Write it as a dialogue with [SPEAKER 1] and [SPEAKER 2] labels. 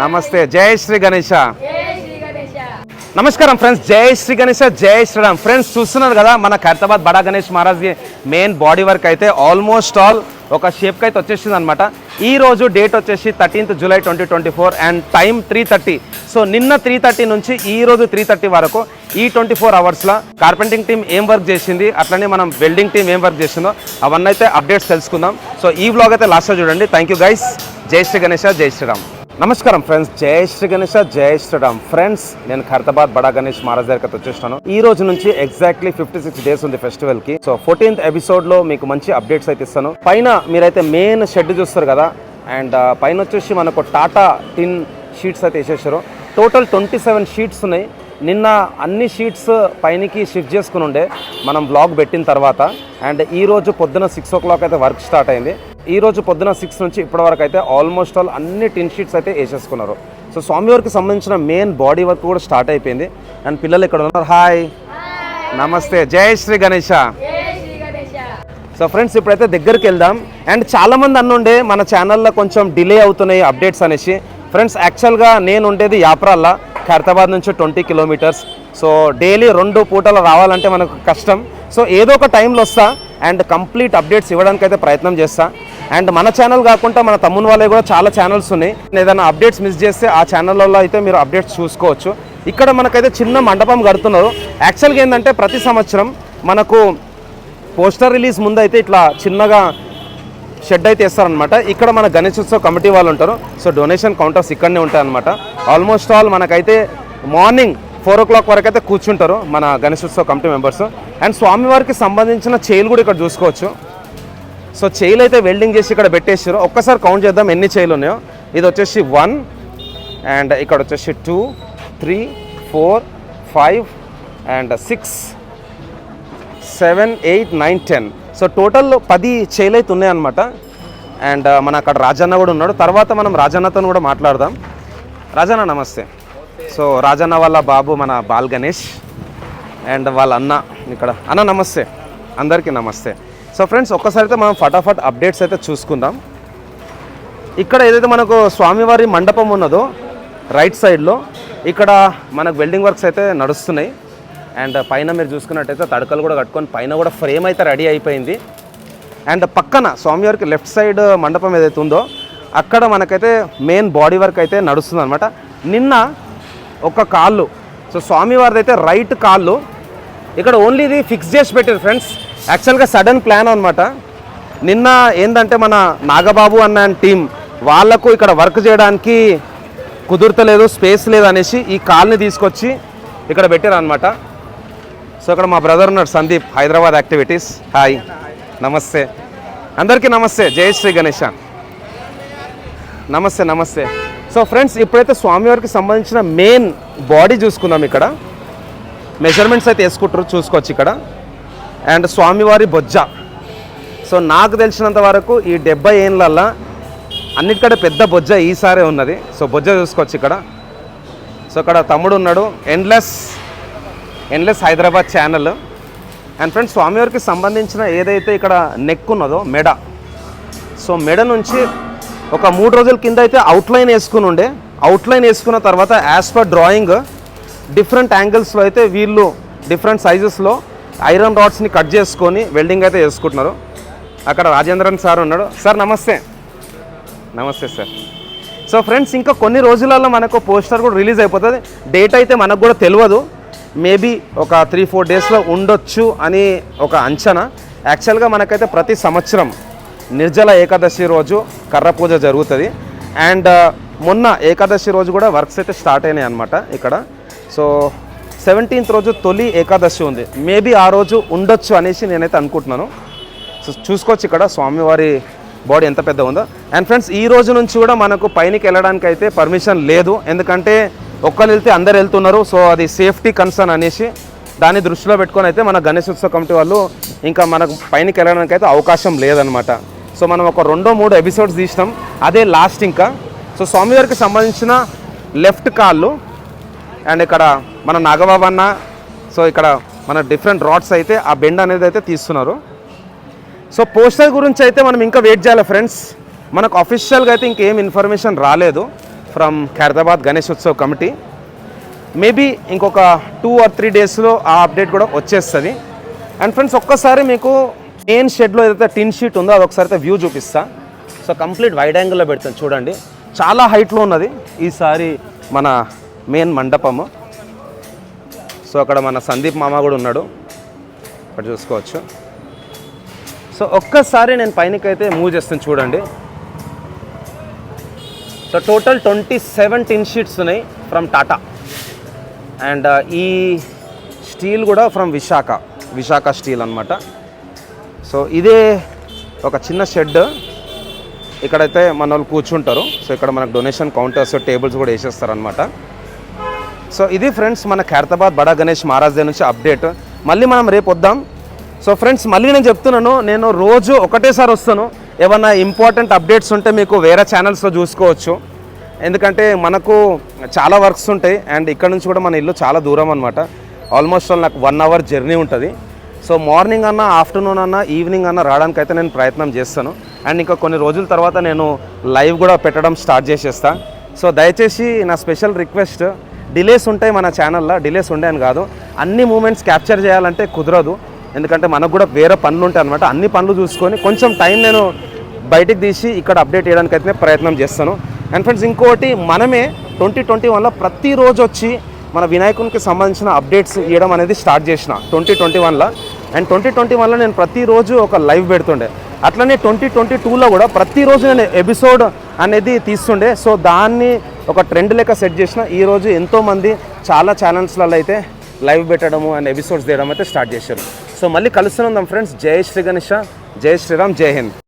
[SPEAKER 1] నమస్తే. జై శ్రీ గణేష. నమస్కారం ఫ్రెండ్స్, జై శ్రీ గణేష, జై శ్రీరామ్. ఫ్రెండ్స్ చూస్తున్నారు కదా, మన ఖైరతాబాద్ బడా గణేష్ మహారాజ్కి మెయిన్ బాడీ వర్క్ అయితే ఆల్మోస్ట్ ఆల్ ఒక షేప్కి అయితే వచ్చేసింది అనమాట. ఈ రోజు డేట్ వచ్చేసి 13th July 2024 and time 3:30. So నిన్న 3:30 నుంచి ఈ రోజు 3:30 వరకు ఈ 24 అవర్స్లో కార్పెంటింగ్ టీం ఏం వర్క్ చేసింది, అట్లనే మనం వెల్డింగ్ టీం ఏం వర్క్ చేసిందో అవన్నీ అయితే అప్డేట్స్ తెలుసుకుందాం. సో ఈ వ్లాగ్ అయితే లాస్ట్లో చూడండి. Thank you guys. జై శ్రీ గణేష, జై శ్రీరామ్. నమస్కారం ఫ్రెండ్స్, జై శ్రీ గణేష, జై శ్రీరామ్. ఫ్రెండ్స్ నేను ఖైరతాబాద్ బడా గణేష్ మహారాజ్ దగ్గరికి వచ్చేస్తాను. ఈ రోజు నుంచి ఎగ్జాక్ట్లీ 56 డేస్ ఉంది ఫెస్టివల్ కి. సో 14th ఎపిసోడ్ లో మీకు మంచి అప్డేట్స్ అయితే ఇస్తాను. పైన మీరైతే మెయిన్ షెడ్ చూస్తారు కదా, అండ్ పైన వచ్చేసి మనకు టాటా టిన్ షీట్స్ అయితే వేసేసారు. టోటల్ 27 షీట్స్ ఉన్నాయి. నిన్న అన్ని షీట్స్ పైనకి షిఫ్ట్ చేసుకుని ఉండే మనం వ్లాగ్ పెట్టిన తర్వాత, అండ్ ఈ రోజు పొద్దున 6 o'clock అయితే వర్క్ స్టార్ట్ అయింది. ఈ రోజు పొద్దున 6 నుంచి ఇప్పటి వరకు అయితే ఆల్మోస్ట్ ఆల్ అన్ని టిన్ షీట్స్ అయితే వేసేసుకున్నారు. సో స్వామివారికి సంబంధించిన మెయిన్ బాడీ వర్క్ కూడా స్టార్ట్ అయిపోయింది. అండ్ పిల్లలు ఇక్కడ ఉన్నారు. హాయ్, నమస్తే. జై శ్రీ గణేష. సో ఫ్రెండ్స్ ఇప్పుడైతే దగ్గరికి వెళ్దాం. అండ్ చాలామంది అన్నుండే మన ఛానల్లో కొంచెం డిలే అవుతున్నాయి అప్డేట్స్ అనేసి. ఫ్రెండ్స్ యాక్చువల్గా నేను ఉండేది యాప్రాల్లో, ఖైరతాబాద్ నుంచి 20 kilometers. సో డైలీ 2 పూటలు రావాలంటే మనకు కష్టం. సో ఏదో ఒక టైంలో వస్తా అండ్ కంప్లీట్ అప్డేట్స్ ఇవ్వడానికి అయితే ప్రయత్నం చేస్తా. అండ్ మన ఛానల్ కాకుండా మన తమ్ముని వాళ్ళే కూడా చాలా ఛానల్స్ ఉన్నాయి. ఏదైనా అప్డేట్స్ మిస్ చేస్తే ఆ ఛానల్లో అయితే మీరు అప్డేట్స్ చూసుకోవచ్చు. ఇక్కడ మనకైతే చిన్న మండపం కడుతున్నారు. యాక్చువల్గా ఏంటంటే ప్రతి సంవత్సరం మనకు పోస్టర్ రిలీజ్ ముందు అయితే ఇట్లా చిన్నగా షెడ్ అయితే వేస్తారనమాట. ఇక్కడ మన గణేశోత్సవ కమిటీ వాళ్ళు ఉంటారు. సో డొనేషన్ కౌంటర్స్ ఇక్కడనే ఉంటాయన్నమాట. ఆల్మోస్ట్ ఆల్ మనకైతే మార్నింగ్ 4 o'clock వరకు అయితే కూర్చుంటారు మన గణేశోత్సవ కమిటీ మెంబర్స్. అండ్ స్వామివారికి సంబంధించిన చైలు కూడా ఇక్కడ చూసుకోవచ్చు. సో చైలు అయితే వెల్డింగ్ చేసి ఇక్కడ పెట్టేసారు. ఒక్కసారి కౌంట్ చేద్దాం ఎన్ని చైలు ఉన్నాయో. ఇది వచ్చేసి 1 అండ్ ఇక్కడ వచ్చేసి 2, 3, 4, 5 అండ్ 6, 7, 8, 9, 10. సో టోటల్ 10 చైలు అయితే ఉన్నాయన్నమాట. అండ్ మన అక్కడ రాజన్న కూడా ఉన్నాడు. తర్వాత మనం రాజన్నతో కూడా మాట్లాడదాం. రాజన్న నమస్తే. సో రాజన్న వాళ్ళ బాబు మన బాల్ గణేష్ అండ్ వాళ్ళ అన్న ఇక్కడ. అన్న నమస్తే, అందరికీ నమస్తే. సో ఫ్రెండ్స్ ఒక్కసారి అయితే మనం ఫటాఫట్ అప్డేట్స్ అయితే చూసుకుందాం. ఇక్కడ ఏదైతే మనకు స్వామివారి మండపం ఉన్నదో రైట్ సైడ్లో ఇక్కడ మనకు వెల్డింగ్ వర్క్స్ అయితే నడుస్తున్నాయి. అండ్ పైన మీరు చూసుకున్నట్టయితే తడకలు కూడా కట్టుకొని పైన కూడా ఫ్రేమ్ అయితే రెడీ అయిపోయింది. అండ్ పక్కన స్వామివారికి లెఫ్ట్ సైడ్ మండపం ఏదైతే ఉందో అక్కడ మనకైతే మెయిన్ బాడీ వర్క్ అయితే నడుస్తుంది అనమాట. నిన్న ఒక కాళ్ళు, సో స్వామివారిది అయితే రైట్ కాళ్ళు ఇక్కడ ఓన్లీ ఇది ఫిక్స్ చేసి పెట్టారు ఫ్రెండ్స్. యాక్చువల్గా సడన్ ప్లాన్ అనమాట. నిన్న ఏంటంటే మన నాగబాబు అన్న టీం వాళ్ళకు ఇక్కడ వర్క్ చేయడానికి కుదురతలేదు, స్పేస్ లేదు అనేసి ఈ కాల్ని తీసుకొచ్చి ఇక్కడ పెట్టారు అనమాట. సో ఇక్కడ మా బ్రదర్ ఉన్నాడు సందీప్, హైదరాబాద్ యాక్టివిటీస్. హాయ్, నమస్తే, అందరికీ నమస్తే. జై శ్రీ గణేష. నమస్తే నమస్తే. సో ఫ్రెండ్స్ ఇప్పుడైతే స్వామివారికి సంబంధించిన మెయిన్ బాడీ చూసుకుందాం. ఇక్కడ మెజర్మెంట్స్ అయితే వేసుకుంటారు, చూసుకోవచ్చు ఇక్కడ. అండ్ స్వామివారి బొజ్జ, సో నాకు తెలిసినంత వరకు ఈ 70 ఏళ్ళల్లో అన్నిటికంటే పెద్ద బొజ్జ ఈసారే ఉన్నది. సో బొజ్జ చూసుకోవచ్చు ఇక్కడ. సో ఇక్కడ తమ్ముడు ఉన్నాడు, endless Hyderabad channel. And friends స్వామివారికి సంబంధించిన ఏదైతే ఇక్కడ నెక్ ఉన్నదో మెడ, సో మెడ నుంచి ఒక 3 రోజుల కింద అయితే అవుట్లైన్ వేసుకుని ఉండే. అవుట్లైన్ వేసుకున్న తర్వాత యాజ్ పర్ డ్రాయింగ్ డిఫరెంట్ యాంగిల్స్లో అయితే వీళ్ళు డిఫరెంట్ సైజెస్లో ఐరన్ రాడ్స్ని కట్ చేసుకొని వెల్డింగ్ అయితే చేసుకుంటున్నారు. అక్కడ రాజేంద్రన్ సార్ ఉన్నాడు. సార్ నమస్తే. నమస్తే సార్. సో ఫ్రెండ్స్ ఇంకా కొన్ని రోజులలో మనకు పోస్టర్ కూడా రిలీజ్ అయిపోతుంది. డేట్ అయితే మనకు కూడా తెలియదు, మేబీ ఒక 3-4 డేస్లో ఉండొచ్చు అని ఒక అంచనా. యాక్చువల్గా మనకైతే ప్రతి సంవత్సరం నిర్జల ఏకాదశి రోజు కర్ర పూజ జరుగుతుంది. అండ్ మొన్న ఏకాదశి రోజు కూడా వర్క్స్ అయితే స్టార్ట్ అయినాయి అనమాట ఇక్కడ. సో 17th రోజు తొలి ఏకాదశి ఉంది, మేబీ ఆ రోజు ఉండొచ్చు అనేసి నేనైతే అనుకుంటున్నాను. సో చూసుకోవచ్చు ఇక్కడ స్వామివారి బాడీ ఎంత పెద్ద ఉందో. అండ్ ఫ్రెండ్స్ ఈ రోజు నుంచి కూడా మనకు పైనకి వెళ్ళడానికి అయితే పర్మిషన్ లేదు, ఎందుకంటే ఒక్కరు వెళ్తే అందరు వెళ్తున్నారు. సో అది సేఫ్టీ కన్సర్న్ అనేసి దాన్ని దృష్టిలో పెట్టుకొని అయితే మన గణేశోత్సవ కమిటీ వాళ్ళు ఇంకా మనకు పైనకి వెళ్ళడానికి అయితే అవకాశం లేదనమాట. సో మనం ఒక 2-3 ఎపిసోడ్స్ తీసినాం, అదే లాస్ట్ ఇంకా. సో స్వామివారికి సంబంధించిన లెఫ్ట్ కాళ్ళు అండ్ ఇక్కడ మన నాగబాబు అన్న, సో ఇక్కడ మన డిఫరెంట్ రాడ్స్ అయితే ఆ బెండ్ అనేది అయితే తీస్తున్నారు. సో పోస్టర్ గురించి అయితే మనం ఇంకా వెయిట్ చేయాలి ఫ్రెండ్స్. మనకు అఫీషియల్గా అయితే ఇంకేం ఇన్ఫర్మేషన్ రాలేదు. From Khairatabad Ganesh Utsav committee. Maybe ఇంకొక 2 or 3 డేస్లో ఆ అప్డేట్ కూడా వచ్చేస్తుంది. అండ్ ఫ్రెండ్స్ ఒక్కసారి మీకు మెయిన్ షెడ్లో ఏదైతే టిన్ షీట్ ఉందో అది ఒకసారి అయితే వ్యూ చూపిస్తా. సో కంప్లీట్ వైడ్ యాంగిల్లో పెడతాను చూడండి, చాలా హైట్లో ఉన్నది ఈసారి మన మెయిన్ మండపము. సో అక్కడ మన సందీప్ మామ కూడా ఉన్నాడు, అక్కడ చూసుకోవచ్చు. సో ఒక్కసారి నేను పైనకైతే మూవ్ చేస్తాను చూడండి. సో టోటల్ 27 టిన్ షీట్స్ ఉన్నాయి ఫ్రమ్ టాటా. అండ్ ఈ స్టీల్ కూడా ఫ్రమ్ విశాఖ స్టీల్ అనమాట. సో ఇదే ఒక చిన్న షెడ్, ఇక్కడైతే మన వాళ్ళు కూర్చుంటారు. సో ఇక్కడ మనకు డొనేషన్ కౌంటర్స్ టేబుల్స్ కూడా వేసేస్తారనమాట. సో ఇది ఫ్రెండ్స్ మన ఖైరతాబాద్ బడా గణేష్ మహారాజ్ దగ్గర నుంచి అప్డేట్. మళ్ళీ మనం రేపు వద్దాం. సో ఫ్రెండ్స్ మళ్ళీ నేను చెప్తున్నాను, నేను రోజు ఒకటేసారి వస్తాను. ఏమన్నా ఇంపార్టెంట్ అప్డేట్స్ ఉంటే మీకు వేరే ఛానల్స్లో చూసుకోవచ్చు, ఎందుకంటే మనకు చాలా వర్క్స్ ఉంటాయి. అండ్ ఇక్కడ నుంచి కూడా మన ఇల్లు చాలా దూరం అనమాట. ఆల్మోస్ట్ నాకు 1 hour జర్నీ ఉంటుంది. సో మార్నింగ్ అన్న, ఆఫ్టర్నూన్ అన్న, ఈవినింగ్ అన్న రావడానికి అయితే నేను ప్రయత్నం చేస్తాను. అండ్ ఇంకా కొన్ని రోజుల తర్వాత నేను లైవ్ కూడా పెట్టడం స్టార్ట్ చేసేస్తా. సో దయచేసి నా స్పెషల్ రిక్వెస్ట్, డిలేస్ ఉంటాయి మన ఛానల్లో, డిలేస్ ఉండేని కాదు, అన్ని మూమెంట్స్ క్యాప్చర్ చేయాలంటే కుదరదు. ఎందుకంటే మనకు కూడా వేరే పనులు ఉంటాయి అనమాట. అన్ని పనులు చూసుకొని కొంచెం టైం నేను బయటికి తీసి ఇక్కడ అప్డేట్ చేయడానికి అయితే ప్రయత్నం చేస్తాను. అండ్ ఫ్రెండ్స్ ఇంకోటి, మనమే 2021లో ప్రతిరోజు వచ్చి మన వినాయకునికి సంబంధించిన అప్డేట్స్ ఇవ్వడం అనేది స్టార్ట్ చేసిన 2021లో. అండ్ 2021లో నేను ప్రతిరోజు ఒక లైవ్ పెడుతుండే. అట్లనే 2022లో కూడా ప్రతిరోజు నేను ఎపిసోడ్ అనేది తీస్తుండే. సో దాన్ని ఒక ట్రెండ్ లెక్క సెట్ చేసిన. ఈరోజు ఎంతోమంది చాలా ఛానల్స్లలో అయితే లైవ్ పెట్టడము అండ్ ఎపిసోడ్స్ తీయడం అయితే స్టార్ట్ చేశారు. సో మళ్ళీ కలుస్తున్నాం ఫ్రెండ్స్. జై శ్రీ గణేష, జై శ్రీరామ్, జై హింద్.